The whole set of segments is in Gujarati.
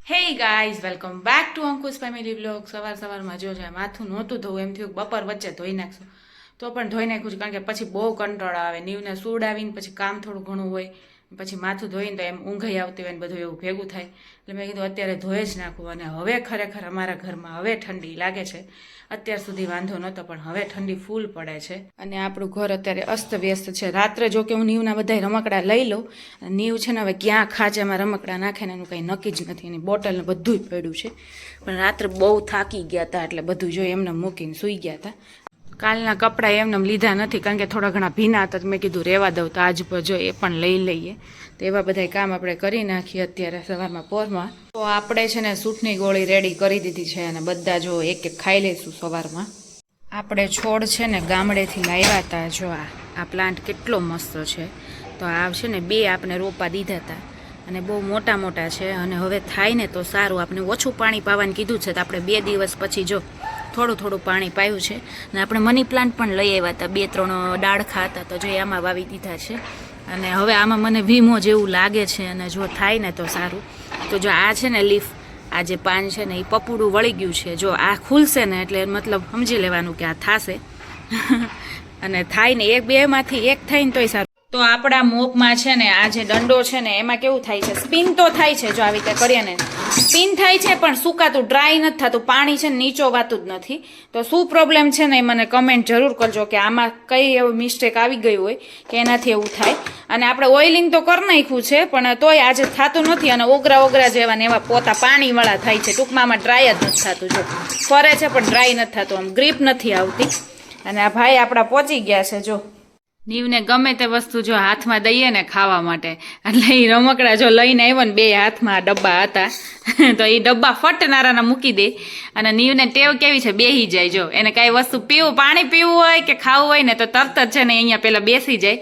Hey guys welcome back to Ankush family blog. સવારમાં જો જાય માથું નહોતું ધોવું, એમ થયું બપોર વચ્ચે ધોઈ નાખશું, તો પણ ધોઈ નાખ્યું છે. કારણ કે પછી બહુ કંટાળો આવે, નીવને સુવડાવીને પછી કામ થોડું ઘણું હોય, પછી માથું ધોઈને તો એમ ઊંઘાઈ આવતી હોય ને બધું એવું ભેગું થાય. એટલે મેં કીધું અત્યારે ધોઈ જ નાખવું. અને હવે ખરેખર અમારા ઘરમાં હવે ઠંડી લાગે છે. અત્યાર સુધી વાંધો નહોતો, પણ હવે ઠંડી ફૂલ પડે છે. અને આપણું ઘર અત્યારે અસ્તવ્યસ્ત છે. રાત્રે જો કે હું નીવના બધા રમકડા લઈ લઉં, નીવ છે ને હવે ક્યાં ખાંચામાં રમકડા નાખે ને એનું કંઈ નક્કી જ નથી. એની બોટલને બધું જ પડ્યું છે. પણ રાત્રે બહુ થાકી ગયા હતા, એટલે બધું જો એમને મૂકીને સૂઈ ગયા હતા. કાલના કપડાં એમને લીધા નથી, કારણ કે થોડા ઘણા ભીના હતા. મેં કીધું રહેવા દઉં, તો આજ પર જો એ પણ લઈ લઈએ. તો એવા બધા કામ આપણે કરી નાખીએ અત્યારે સવારમાં પોરમાં. તો આપણે છે ને સૂટની ગોળી રેડી કરી દીધી છે, અને બધા જો એક એક ખાઈ લઈશું સવારમાં. આપણે છોડ છે ને ગામડેથી લાવ્યા હતા. જો આ પ્લાન્ટ કેટલો મસ્ત છે. તો આ છે ને 2 આપણે રોપા દીધા હતા, અને બહુ મોટા મોટા છે. અને હવે થાય ને તો સારું. આપણે ઓછું પાણી પાવાનું કીધું છે, તો આપણે 2 દિવસ પછી જો થોડું પાણી પાયું છે. અને આપણે મની પ્લાન્ટ પણ લઈ આવ્યા હતા, 2-3 ડાળખા હતા, તો જો આમાં વાવી દીધા છે. અને હવે આમાં મને વીમો જેવું લાગે છે, અને જો થાય ને તો સારું. તો જો આ છે ને લીફ, આ જે પાન છે ને એ પપુડું વળી ગયું છે. જો આ ખુલશે ને એટલે મતલબ સમજી લેવાનું કે આ થશે. અને થાય ને 1-2માંથી એક થાય ને તોય સારું. તો આપણા મોપમાં છે ને આ જે દંડો છે ને એમાં કેવું થાય છે, સ્પિન તો થાય છે. જો આવી રીતે કરીએ ને સ્પિન થાય છે, પણ સુકાતું ડ્રાય નથી થતું. પાણી છે ને નીચો વાતું જ નથી. તો શું પ્રોબ્લેમ છે ને એ મને કમેન્ટ જરૂર કરજો કે આમાં કઈ એવું મિસ્ટેક આવી ગઈ હોય કે એનાથી એવું થાય. અને આપણે ઓઇલિંગ તો કરી નાખ્યું છે, પણ તોય આજે થતું નથી. અને ઓગરા જેવા ને એવા પોતા પાણીવાળા થાય છે. ટૂંકમાં આમાં ડ્રાય જ નથી થતું. જો ફરે છે પણ ડ્રાય નથી થતું, આમ ગ્રીપ નથી આવતી. અને આ ભાઈ આપણા પહોંચી ગયા છે. જો નીવને ગમે તે વસ્તુ જો હાથમાં દઈએ ને ખાવા માટે, એટલે એ રમકડા જો લઈને આવ્યો ને 2 હાથમાં ડબ્બા હતા, તો એ ડબ્બા ફટનારાના મૂકી દે. અને નીવને ટેવ કેવી છે, બેસી જાય. જો એને કાંઈ વસ્તુ પાણી પીવું હોય કે ખાવું હોય ને તો તરત જ છે ને અહીંયા પહેલાં બેસી જાય,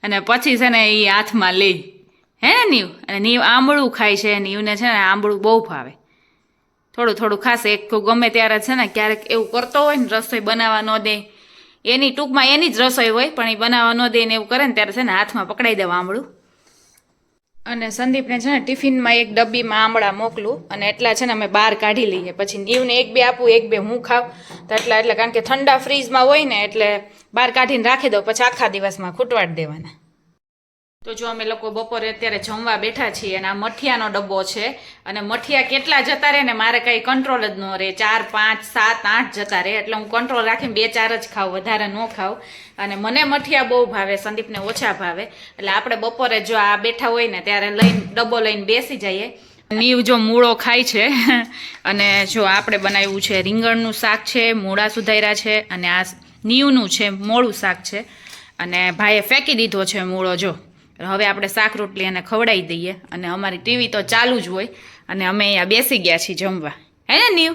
અને પછી છે ને એ હાથમાં લે. હે ને નીવ? અને નીવ આંબળું ખાય છે. નીવને છે ને આંબળું બહુ ભાવે. થોડું ખાશે. એક ગમે ત્યારે છે ને ક્યારેક એવું કરતો હોય ને, રસોઈ બનાવવા ન દે, એની ટૂંકમાં એની જ રસોઈ હોય, પણ એ બનાવવા ન દે ને એવું કરે ને ત્યારે છે ને હાથમાં પકડાઈ દેવા આંબળું. અને સંદીપને છે ને ટિફિનમાં એક ડબ્બીમાં આંબળા મોકલું, અને એટલા છે ને અમે બહાર કાઢી લઈએ. પછી નીવને 1-2 આપું, 1-2 હું ખાવ. તો એટલે કારણ કે ઠંડા ફ્રીજમાં હોય ને એટલે બહાર કાઢીને રાખી દઉં, પછી આખા દિવસમાં ખૂટવાડી દેવાના. તો જો અમે લોકો બપોરે અત્યારે જમવા બેઠા છીએ, અને આ મઠિયાનો ડબ્બો છે. અને મઠિયા કેટલા જતા રહે ને મારે કંઈ કંટ્રોલ જ ન રહે. 4, 5, 7, 8 જતા રહે. એટલે હું કંટ્રોલ રાખીને 2-4 જ ખાઉં, વધારે ન ખાઉં. અને મને મઠિયા બહુ ભાવે, સંદીપને ઓછા ભાવે. એટલે આપણે બપોરે જો આ બેઠા હોય ને ત્યારે ડબ્બો લઈને બેસી જઈએ. નીવ જો મૂળો ખાય છે. અને જો આપણે બનાવ્યું છે રીંગણનું શાક છે, મૂળા સુધાર્યા છે, અને આ નીવનું છે મોળું શાક છે. અને ભાઈએ ફેંકી દીધો છે મૂળો. જો હવે આપણે શાક રોટલી એને ખવડાવી દઈએ. અને અમારી ટીવી તો ચાલુ જ હોય, અને અમે અહીંયા બેસી ગયા છીએ જમવા. હે ને નીવ?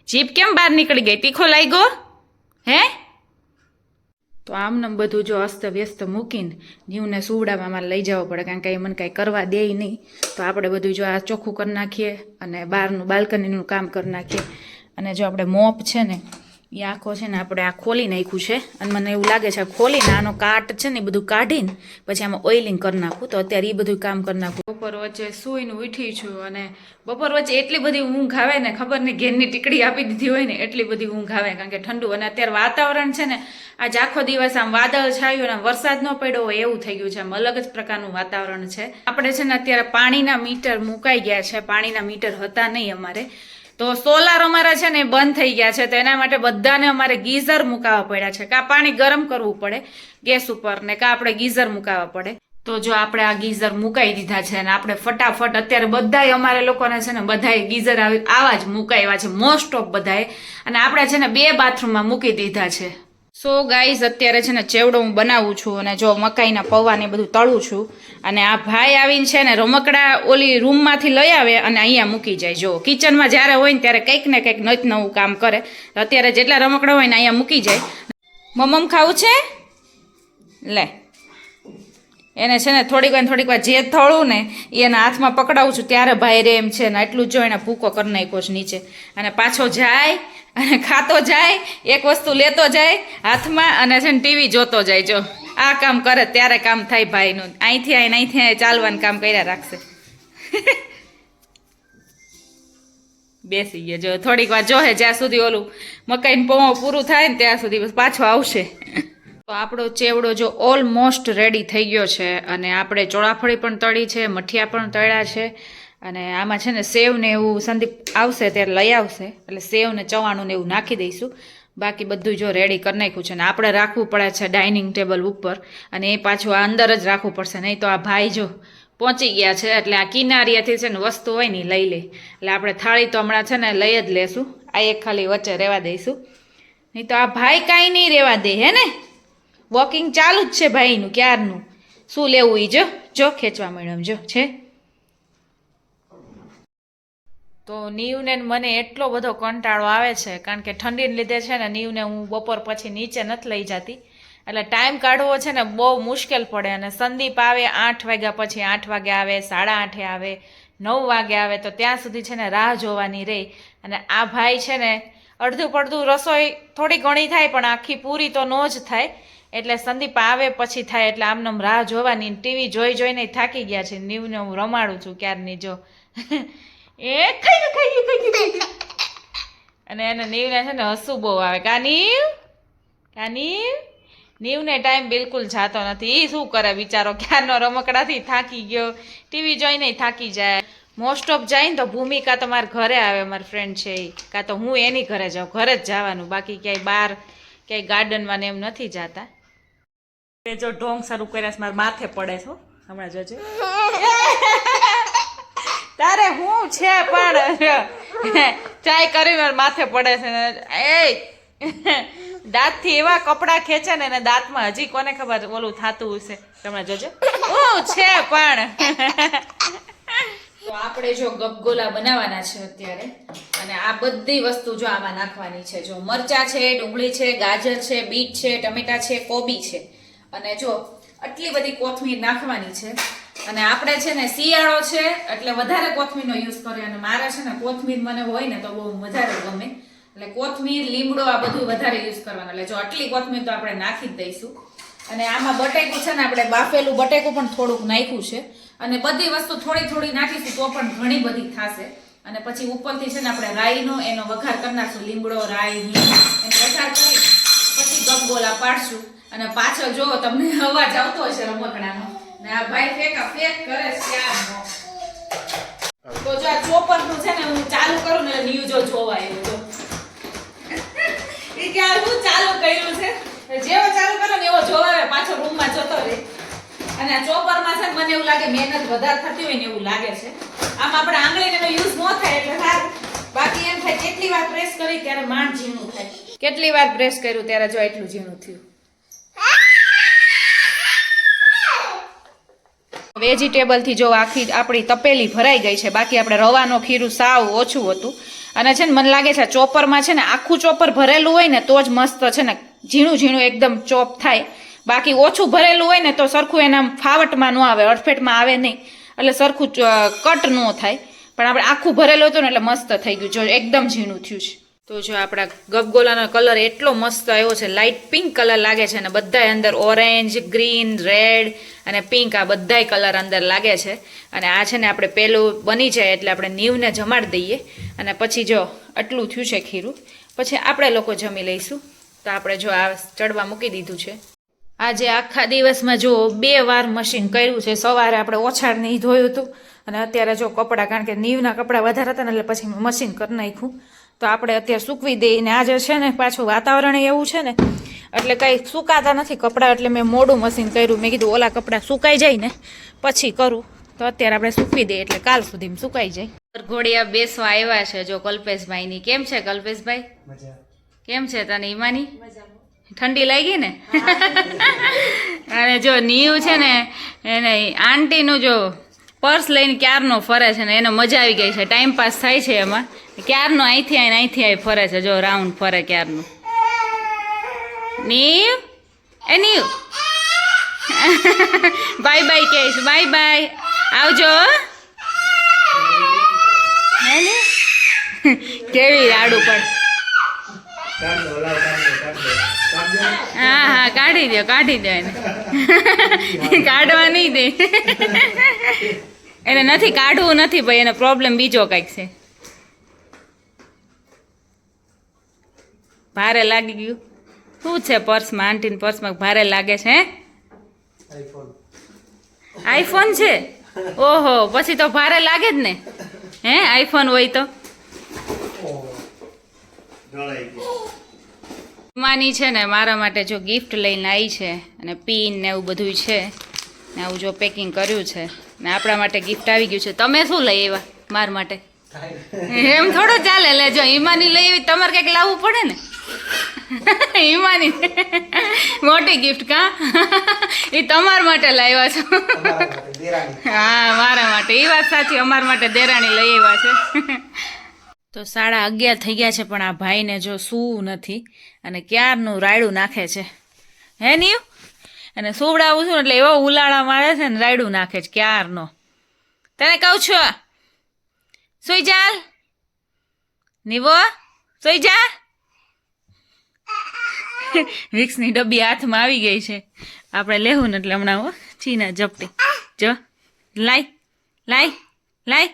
જીભ કેમ બહાર નીકળી ગઈ? તીખો લાગ્યો હે? તો આમને બધું જો અસ્તવ્યસ્ત મૂકીને નીવને સુવડાવવા મારે લઈ જવો પડે, કારણ કે એ મને કાંઈ કરવા દે નહીં. તો આપણે બધું જો આ ચોખ્ખું કરી નાખીએ, અને બહારનું બાલ્કનીનું કામ કરી નાખીએ. અને જો આપણે મોપ છે ને એ આખો છે ને આપણે આ ખોલી નાખ્યું છે. અને મને એવું લાગે છે ખોલીને આનો કાટ છે ને એ બધું કાઢીને પછી આમાં ઓઇલિંગ કરી નાખું. તો અત્યારે એ બધું કામ કરી નાખું. બપોર વચ્ચે સૂઈને ઉઠી છું, અને બપોર વચ્ચે એટલી બધી ઊંઘ આવે ને, ખબર નહીં ઘેરની ટીકડી આપી દીધી હોય ને એટલી બધી ઊંઘ આવે, કારણ કે ઠંડુ. અને અત્યારે વાતાવરણ છે ને આજ આખો દિવસ આમ વાદળ છાયું અને વરસાદ ન પડ્યો હોય એવું થઈ ગયું છે. આમ અલગ જ પ્રકારનું વાતાવરણ છે. આપણે છે ને અત્યારે પાણીના મીટર મુકાઈ ગયા છે. પાણીના મીટર હતા નહીં અમારે, તો સોલાર અમારા છે ને બંધ થઈ ગયા છે. તો એના માટે બધાને અમારે ગીઝર મુકાવવા પડ્યા છે. કાં પાણી ગરમ કરવું પડે ગેસ ઉપર, ને કાં આપણે ગીઝર મુકાવવા પડે. તો જો આપણે આ ગીઝર મુકાઈ દીધા છે, અને આપણે ફટાફટ અત્યારે બધાય અમારે લોકોને છે ને બધાએ ગીઝર આવા જ મુકાવ્યા છે, મોસ્ટ ઓફ બધાએ. અને આપણે છે ને 2 બાથરૂમમાં મૂકી દીધા છે. સો ગાઈઝ અત્યારે છે ને ચેવડો હું બનાવું છું, અને જો મકાઈના પૌવા ને બધું તળું છું. અને આ ભાઈ આવીને છે ને રમકડા ઓલી રૂમમાંથી લઈ આવે અને અહીંયા મૂકી જાય. જો કિચનમાં જ્યારે હોય ને ત્યારે કંઈક ને કંઈક નવું કામ કરે. અત્યારે જેટલા રમકડા હોય ને અહીંયા મૂકી જાય. મમ્મ ખાવું છે? લે, એને છે ને થોડીક વાર જે થળું ને એના હાથમાં પકડાવું છું ત્યારે ભાઈ રે એમ છે ને. એટલું જો એને ભૂકો કરી નાખ્યો છે નીચે, અને પાછો જાય અને ખાતો જાય, એક વસ્તુ લેતો જાય હાથમાં, અને છે ને ટીવી જોતો જાય. જો આ કામ કરે ત્યારે કામ થાય ભાઈનું. અહીંથી ચાલવાનું કામ કર્યા રાખશે. બેસી ગયો જો થોડીક વાર જોહે જ્યાં સુધી ઓલું મકાઈનું પૌવા પૂરું થાય ને ત્યાં સુધી બસ પાછો આવશે. તો આપણો ચેવડો જો ઓલમોસ્ટ રેડી થઈ ગયો છે અને આપણે ચોળાફળી પણ તળી છે, મઠિયા પણ તળ્યા છે અને આમાં છે ને સેવ ને એવું સંદીપ આવશે ત્યારે લઈ આવશે એટલે સેવ ને ચવાણું ને એવું નાખી દઈશું. બાકી બધું જો રેડી કરી નાખ્યું છે ને આપણે રાખવું પડે છે ડાઇનિંગ ટેબલ ઉપર અને એ પાછું આ અંદર જ રાખવું પડશે, નહીં તો આ ભાઈ જો પહોંચી ગયા છે એટલે આ કિનારીએથી છે ને વસ્તુ હોય ને લઈ લે એટલે આપણે થાળી તો હમણાં છે ને લઈ જ લેશું. આ એક ખાલી વચ્ચે રહેવા દઈશું, નહીં તો આ ભાઈ કાંઈ નહીં રહેવા દે હે ને. વોકિંગ ચાલુ જ છે ભાઈનું ક્યારનું. શું લેવું એ જો ખેંચવા મળ્યું જો છે. તો નીવને મને એટલો બધો કંટાળો આવે છે કારણ કે ઠંડીને લીધે છે ને નીવને હું બપોર પછી નીચે નથી લઈ જતી એટલે ટાઈમ કાઢવો છે ને બહુ મુશ્કેલ પડે. અને સંદીપ આવે 8 વાગ્યા પછી, 8 વાગે આવે, 8:30 આવે, 9 વાગે આવે તો ત્યાં સુધી છે ને રાહ જોવાની રહે. અને આ ભાઈ છે ને અડધું પડધું રસોઈ થોડી ઘણી થાય પણ આખી પૂરી તો નો જ થાય એટલે સંદીપ આવે પછી થાય એટલે આમનામ રાહ જોવાની. ટીવી જોઈને થાકી ગયા છે. નીવને હું રમાડું છું ક્યારની જો એ ખાઈ ગયું અને એને નીવને છે ને હસવું બહુ આવે. કાની નીવને ટાઈમ બિલકુલ જાતો નથી. એ શું કરે બિચારો ક્યારનો રમકડાથી થાકી ગયો, ટીવી જોઈને થાકી જાય. મોસ્ટ ઓફ જાય ને તો ભૂમિકા તો મારા ઘરે આવે, મારી ફ્રેન્ડ છે એ, કાં તો હું એની ઘરે જાઉં, ઘરે જ જવાનું, બાકી ક્યાંય બહાર ક્યાંય ગાર્ડનમાં ને એમ નથી જતા. જો ઢોંગ શરૂ કર્યા છે મારા માથે પડે છો હમણાં જોજો. તારે હું છે પણ ચાય કરી મારા માથે પડે છે ને એ દાંતથી એવા કપડાં ખેંચે ને એને દાંતમાં હજી કોને ખબર ઓલું થતું હશે. તમે જોજો હું છે પણ. તો આપણે જો ગપગોલા બનાવવાના છે અત્યારે અને આ બધી વસ્તુ જો આમાં નાખવાની છે. જો મરચા છે, ડુંગળી છે, ગાજર છે, બીટ છે, ટમેટા છે, કોબી છે અને જો આટલી બધી કોથમીર નાખવાની છે. અને આપણે છે ને શિયાળો છે એટલે વધારે કોથમીરનો યુઝ કરીએ અને મારે છે ને કોથમીર મને હોય ને તો બહુ વધારે ગમે એટલે કોથમીર, લીમડો આ બધું વધારે યુઝ કરવાનું. એટલે જો આટલી કોથમીર તો આપણે નાખી જ દઈશું. અને આમાં બટેકું છે ને આપણે બાફેલું બટેકું પણ થોડુંક નાખ્યું છે અને બધી વસ્તુ થોડી થોડી નાખીશું તો પણ ઘણી બધી થશે. અને પછી ઉપરથી છે ને આપણે રાઈનો એનો વઘાર કરી નાખશું, લીમડો, રાઈ, એનો વઘાર કરી પછી ગપગોલા પાડશું. અને પાછળ જો તમને અવાજ આવતો હશે રમકડાનો ને આ ભાઈ ફેક કરે શ્યામનો. તો જો આ ચોપરનું છે ને હું ચાલુ કરું ને ન્યૂઝ જોવા એવું તો એ કે હું ચાલુ કર્યું છે જેવો ચાલુ કરો ને એવો જોવા પાછો રૂમમાં જતો રહે. અને આ ચોપરમાં છે મને એવું લાગે મહેનત વધારે થતી હોય ને એવું લાગે છે. આમ આપણે આંગળીનો યુઝ ન થાય એટલે સારું, બાકી એમ થાય કેટલી વાર પ્રેસ કરી ત્યારે માંડ ઝીણું થાય, કેટલી વાર પ્રેસ કર્યું ત્યારે જો એટલું ઝીણું થયું. વેજીટેબલથી જો આખી આપણી તપેલી ભરાઈ ગઈ છે. બાકી આપણે રવાનો ખીરું સાવ ઓછું હતું અને છે ને મને લાગે છે ચોપરમાં છે ને આખું ચોપર ભરેલું હોય ને તો જ મસ્ત છે ને ઝીણું ઝીણું એકદમ ચોપ થાય. બાકી ઓછું ભરેલું હોય ને તો સરખું એના ફાવટમાં ન આવે, અડફેટમાં આવે નહીં એટલે સરખું કટ ન થાય. પણ આપણે આખું ભરેલું હતું ને એટલે મસ્ત થઈ ગયું જો એકદમ ઝીણું થયું છે. તો જો આપણા ગપગોલાનો કલર એટલો મસ્ત આવ્યો છે, લાઇટ પિંક કલર લાગે છે અને બધાય અંદર ઓરેન્જ, ગ્રીન, રેડ અને પિંક આ બધાય કલર અંદર લાગે છે. અને આ છે ને આપણે પેલું બની જાય એટલે આપણે નીવને જમાડી દઈએ અને પછી જો આટલું થયું છે ખીરું, પછી આપણે લોકો જમી લઈશું. તો આપણે જો આ ચડવા મૂકી દીધું છે. આજે આખા દિવસમાં જો 2 વાર મશીન કર્યું છે. સવારે આપણે ઓછાડ નહીં ધોયું હતું અને અત્યારે જો કપડાં, કારણ કે નીવના કપડાં વધારે હતા ને એટલે પછી મશીન કરી નાખ્યું. તો આપણે અત્યારે સૂકવી દઈએ ને આજે છે ને પાછું વાતાવરણ એવું છે ને એટલે કંઈ સુકાતા નથી કપડાં એટલે મેં મોડું મશીન કર્યું. મેં કીધું ઓલા કપડાં સુકાઈ જાય ને પછી કરું. તો અત્યારે આપણે સૂકવી દઈએ એટલે કાલ સુધીમાં સુકાઈ જાય. ઘોડિયા બેસવા આવ્યા છે જો કલ્પેશભાઈની. કેમ છે કલ્પેશભાઈ? કેમ છે તને ઈમાની? ઠંડી લાગી ને? અને જો નીવ છે ને એને આંટીનું જો પર્સ લઈને ક્યારનો ફરે છે ને એને મજા આવી ગઈ છે, ટાઈમ પાસ થાય છે એમાં. ક્યારનો અહીંથી આવી ફરે છે જો રાઉન્ડ ફરે ક્યારનું. નીવ એ નીવ બાય બાય કહીશ, બાય બાય, આવજો. કેવી આડું પણ. હા કાઢી દો એને. કાઢવા નહીં દે એને, નથી કાઢવું નથી ભાઈ, એને પ્રોબ્લેમ બીજો કંઈક છે. ભારે લાગી ગયું. શું છે પર્સમાં? આંટીના પર્સમાં ભારે લાગે છે? હે, આઈફોન છે? ઓહો, પછી તો ભારે લાગે જ ને. હે, આઈફોન હોય તો. માની છે ને મારા માટે જો ગિફ્ટ લઈને આવી છે, અને પિન ને એવું બધું છે ને, આવું જો પેકિંગ કર્યું છે ને આપણા માટે ગિફ્ટ આવી ગયું છે. તમે શું લઈ આવ્યા મારા માટે? એમ થોડું ચાલે. લે જો ઈમાની લઈ આવી, તમારે કંઈક લાવવું પડે ને. ઈમાની મોટી ગિફ્ટ કા? એ તમારા માટે લાવ્યા છો. હા, મારા માટે. એ વાત સાચી, અમારા માટે દેરાણી લઈ આવ્યા છે. તો 11:30 થઈ ગયા છે, પણ આ ભાઈને જો સૂવું નથી અને ક્યારનું રાયડું નાખે છે. હે નીવ? અને સુવડાવું છું એટલે એવો ઉલાળા મારે છે ને, રાયડું નાખે છે ક્યારનો. તને કહું છું સુઈ જા. નીવો સુઈ જા. વિક્સની ડબ્બી હાથમાં આવી ગઈ છે. આપણે લેવું ને એટલે હમણાં હો ચીના ઝપટી. જો લાય લાય લાય.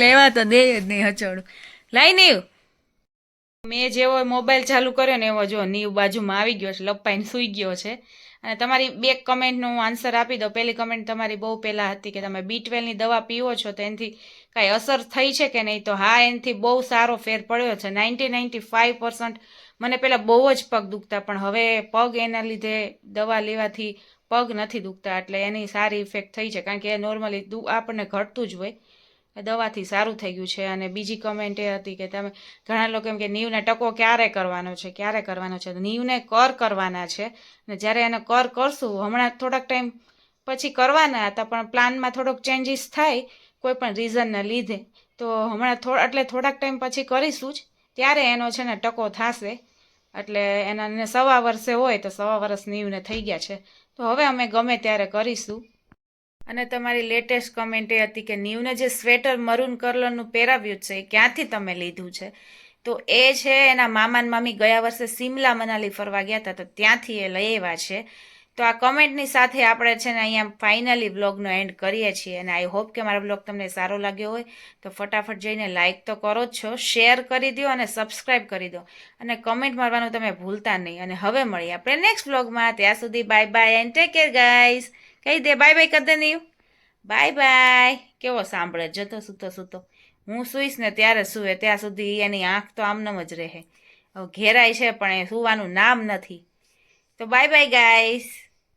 લેવા તો દે જ નહીં હચોડું. લાઈ નીવ. મેં જેવો મોબાઈલ ચાલુ કર્યો ને એવો જો નીવ બાજુમાં આવી ગયો છે, લપાઈને સૂઈ ગયો છે. અને તમારી બે કમેન્ટનો હું આન્સર આપી દઉં. પહેલી કમેન્ટ તમારી બહુ પહેલાં હતી કે તમે B12ની દવા પીવો છો તો એનાથી કાંઈ અસર થઈ છે કે નહીં? તો હા, એનાથી બહુ સારો ફેર પડ્યો છે. 95% મને પહેલાં બહુ જ પગ દુખતા, પણ હવે પગ એના લીધે દવા લેવાથી પગ નથી દુખતા, એટલે એની સારી ઇફેક્ટ થઈ છે. કારણ કે એ નોર્મલી આપણને ઘટતું જ હોય, દવાથી સારું થઈ ગયું છે. અને બીજી કમેન્ટ એ હતી કે તમે ઘણા લોકો એમ કે નીવને ટકો ક્યારે કરવાનો છે, ક્યારે કરવાનો છે? તો નીવને કરવાના છે, ને જ્યારે એને કરશું, હમણાં થોડાક ટાઈમ પછી કરવાના હતા, પણ પ્લાનમાં થોડોક ચેન્જીસ થાય કોઈ પણ રીઝનના લીધે, તો હમણાં થોડાક ટાઈમ પછી કરીશું જ, ત્યારે એનો છે ને ટકો થશે. એટલે એને 1.25 વર્ષે હોય તો 1.25 વર્ષ નીવને થઈ ગયા છે, તો હવે અમે ગમે ત્યારે કરીશું. અને તમારી લેટેસ્ટ કમેન્ટ એ હતી કે નીવને જે સ્વેટર મરૂન કલરનું પહેરાવ્યું છે એ ક્યાંથી તમે લીધું છે? તો એ છે એના મામા ને મામી ગયા વર્ષે સિમલા મનાલી ફરવા ગયા હતા, તો ત્યાંથી એ લઈ આવ્યા છે. તો આ કમેન્ટની સાથે આપણે છે ને અહીંયા ફાઇનલી બ્લોગનો એન્ડ કરીએ છીએ. અને આઈ હોપ કે મારો બ્લોગ તમને સારો લાગ્યો હોય તો ફટાફટ જઈને લાઇક તો કરો જ છો, શેર કરી દો અને સબસ્ક્રાઈબ કરી દો, અને કમેન્ટ મારવાનું તમે ભૂલતા નહીં. અને હવે મળીએ આપણે નેક્સ્ટ બ્લોગમાં. ત્યાં સુધી bye bye and take care guys. કહી દે બાય બાય કરી દે નહીં. Bye bye. કેવો સાંભળે જતો સૂતો. હું સૂઈશ ને ત્યારે સૂવે, ત્યાં સુધી એની આંખ તો આમનામ જ રહે. હવે ઘેરાય છે પણ એ સૂવાનું નામ નથી. તો બાય બાય ગાઈસ.